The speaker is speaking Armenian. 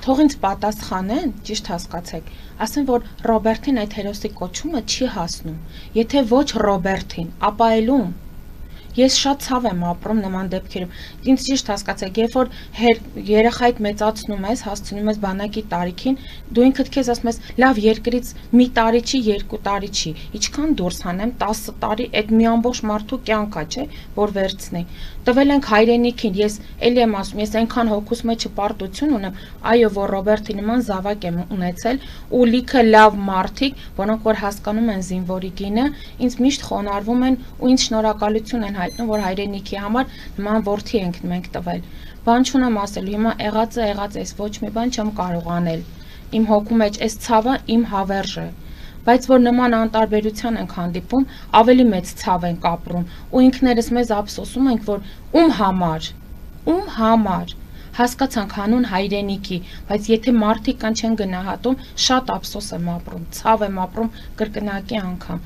Թող ինձ պատասխանեն, ճիշտ հասկացեք, ասեն, որ Ռոբերտին այդ հերոսի կոչումը չի հասնում, եթե ոչ Ռոբերտին, ապա էլ ում։ Ես շատ ցավ եմ ապրում նման դեպքերում, ինձ ճիշտ հասկացեք, երբ որ երեխայդ մեծացնում ես, հասցնում ես բանակի տարիքին, դու ինքդ քեզ ասում ես, լավ երկրից մի տարի չի, 2 տարի չի, ինչքան դուրս հանեմ, 10 տարի, այդ մի ամբողջ մարդու կյանք է, չէ, որ վերցնի։ Տվել ենք հայրենիքին, ես էլի եմ ասում, ես այնքան հոգուս մեջը պարտություն ունեմ, այո, որ Ռոբերտի նման զավակ եմ ունեցել, ու լիքը լավ մարդիկ, որոնք որ հասկանում են զինվորի գինը, ինձ միշտ խոնարհվում են ու ինձ շնորհակալություն են հայտնում, որ հայրենիքի համար նման որդի ենք մենք տվել։ Բան չունեմ ասելու, հիմա եղածը եղած էս, ոչ մի բան չեմ կարող անել։ Իմ հոգու մեջ այս ցավը իմ հավերժ է։ Բայց որ նման անտարբերության ենք հանդիպում, ավելի մեծ ցավ ենք ապրում ու ինքներս մեզ ափսոսում ենք, որ ում համար հասկացանք հանուն հայրենիքի, բայց եթե մարդիկ կան չեն գնահատում, շատ ափսոս եմ ապրում, ցավ եմ ապրում կրկնակի անգամ։